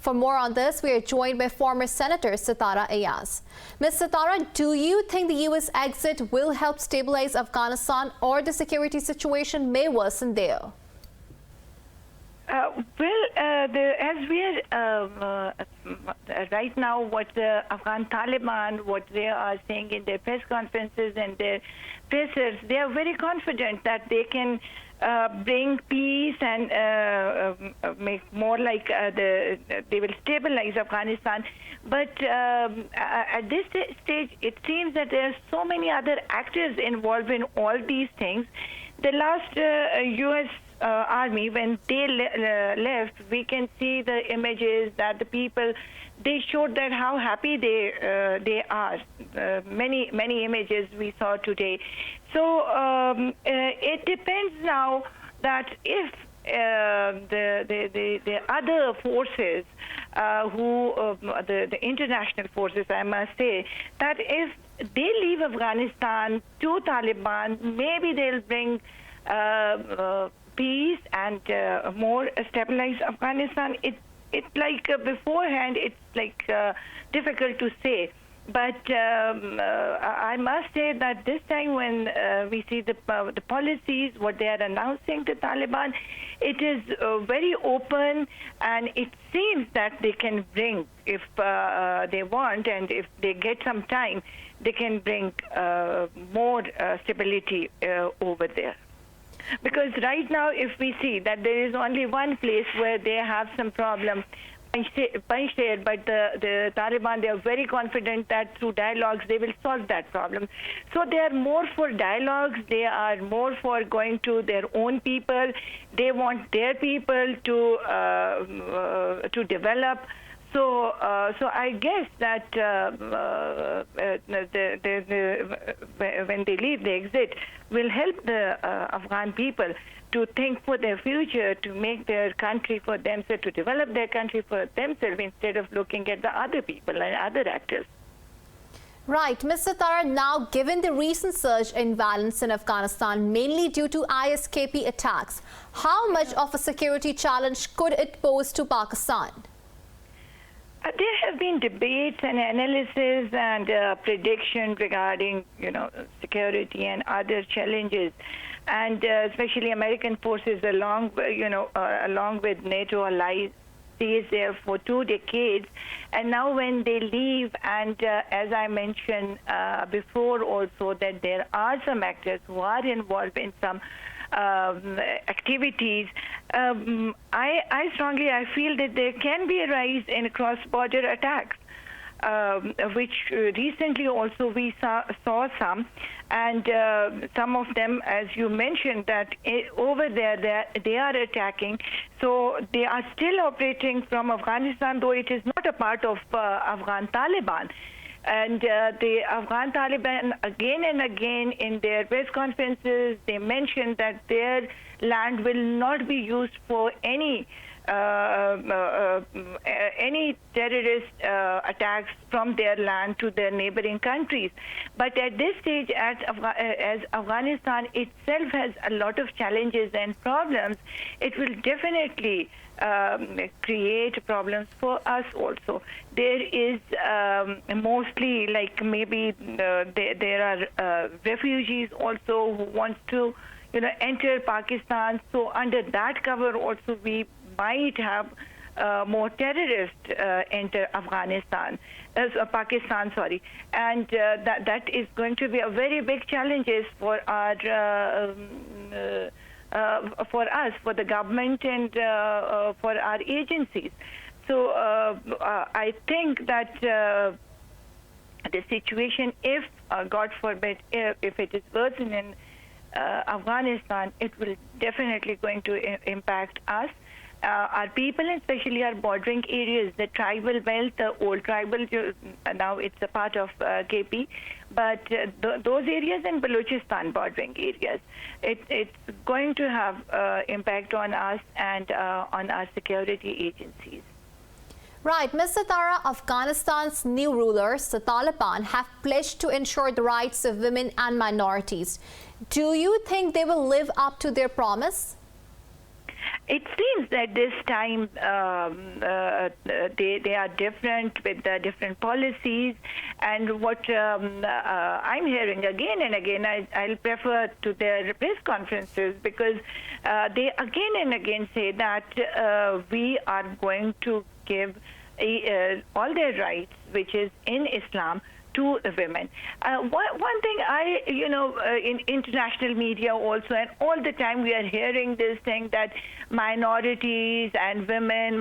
For more on this, we are joined by former Senator Sitara Ayaz. Ms. Sitara, do you think the U.S. exit will help stabilize Afghanistan, or the security situation may worsen there? As we are right now, what the Afghan Taliban, what they are saying in their press conferences and their pressers, they are very confident that they can bring peace and make more like they will stabilize Afghanistan. But at this stage, it seems that there are so many other actors involved in all these things. The last U.S. Army, when they left, we can see the images that the people, they showed that how happy they are. Many images we saw today. So it depends now that if the other forces, the international forces, I must say, that if they leave Afghanistan to Taliban, maybe they'll bring peace and more stabilize Afghanistan. It's like beforehand, it's like difficult to say. But I must say that this time when we see the policies, what they are announcing to Taliban, it is very open, and it seems that they can bring, if they want and if they get some time, they can bring more stability over there. Because right now, if we see that there is only one place where they have some problem, Panjshir, but the Taliban, they are very confident that through dialogues they will solve that problem. So they are more for dialogues. They are more for going to their own people. They want their people to develop. So I guess that when they leave, the exit will help the Afghan people to think for their future, to make their country for themselves, to develop their country for themselves, instead of looking at the other people and other actors. Right. Ms. Sitara, now given the recent surge in violence in Afghanistan, mainly due to ISKP attacks, how much of a security challenge could it pose to Pakistan? There have been debates and analysis and prediction regarding, security and other challenges, and especially American forces, along with NATO allies, stays there for 2 decades, and now when they leave, and as I mentioned before, also that there are some actors who are involved in some activities. I strongly feel that there can be a rise in cross-border attacks, which recently also we saw some, and some of them, as you mentioned, that over there they are attacking. So they are still operating from Afghanistan, though it is not a part of Afghan Taliban. And the Afghan Taliban, again and again in their press conferences, they mentioned that their land will not be used for any terrorist attacks from their land to their neighboring countries. But at this stage, as Afghanistan itself has a lot of challenges and problems, it will definitely create problems for us also. There is mostly, like, maybe there are refugees also who want to enter Pakistan. So under that cover also we might have more terrorists enter Pakistan, sorry, and that is going to be a very big challenge for our for us, for the government, and for our agencies. So I think that the situation, if God forbid, if it is worsened in Afghanistan, it will definitely going to impact us. Our people, especially our bordering areas, the tribal belt, the old tribal, now it's a part of KP, but those areas in Balochistan bordering areas, it's going to have impact on us and on our security agencies. Right. Ms. Sitara, Afghanistan's new rulers, the Taliban, have pledged to ensure the rights of women and minorities. Do you think they will live up to their promise? It seems that this time they are different with the different policies, and what I'm hearing again and again, I'll prefer to their press conferences, because they again and again say that we are going to give all their rights, which is in Islam, to women. One thing in international media also, and all the time we are hearing this thing that minorities and women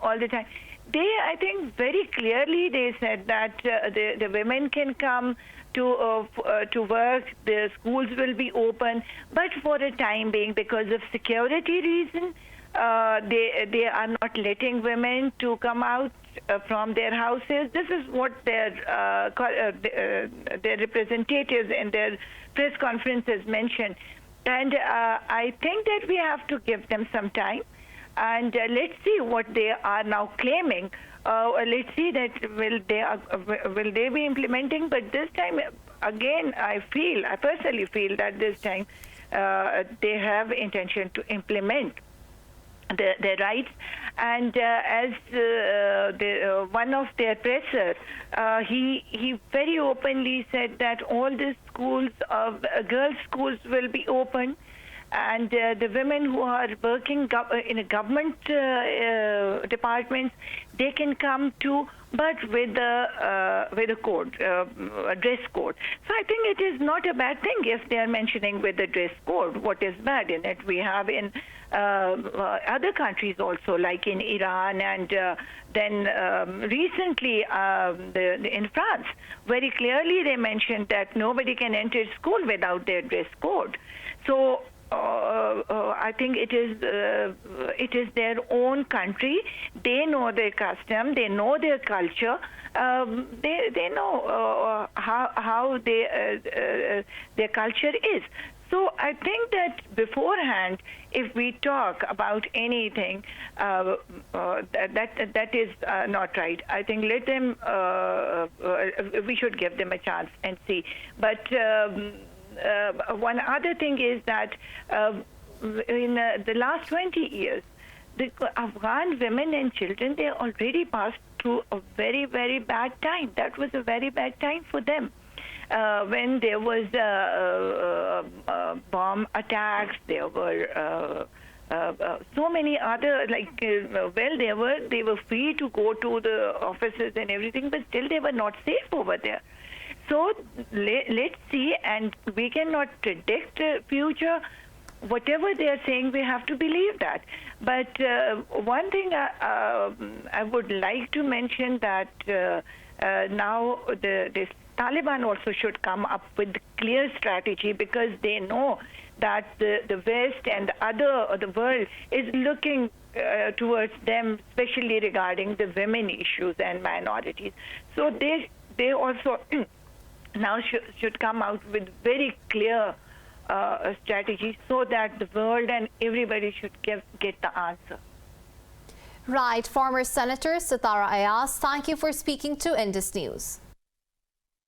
all the time. I think very clearly they said that the women can come to work, the schools will be open, but for a time being, because of security reason, they are not letting women to come out from their houses. This is what their representatives in their press conferences mentioned. And I think that we have to give them some time. And let's see what they are now claiming. Let's see that will they be implementing? But this time, again, I personally feel that this time they have intention to implement their rights. And as one of their pressers, he very openly said that all the schools, girls' schools, will be open, and the women who are working in a government departments, they can come too, but with a code, a dress code. So I think it is not a bad thing if they are mentioning with the dress code. What is bad in it? We have in other countries also, like in Iran, and then recently in France, very clearly they mentioned that nobody can enter school without their dress code. So I think it is their own country. They know their custom. They know their culture. They know how their culture is. So I think that beforehand, if we talk about anything, that is not right. I think let them. We should give them a chance and see. But one other thing is that in the last 20 years, the Afghan women and children, they already passed through a very, very bad time. That was a very bad time for them. When there was bomb attacks, there were so many other, they were free to go to the offices and everything, but still they were not safe over there. So let's see, and we cannot predict the future. Whatever they are saying, we have to believe that. But one thing I would like to mention, that now the Taliban also should come up with a clear strategy, because they know that the West and the world is looking towards them, especially regarding the women issues and minorities. So they also now should come out with very clear strategy, so that the world and everybody should get the answer. Right. Former Senator Sitara Ayaz, thank you for speaking to Indus News.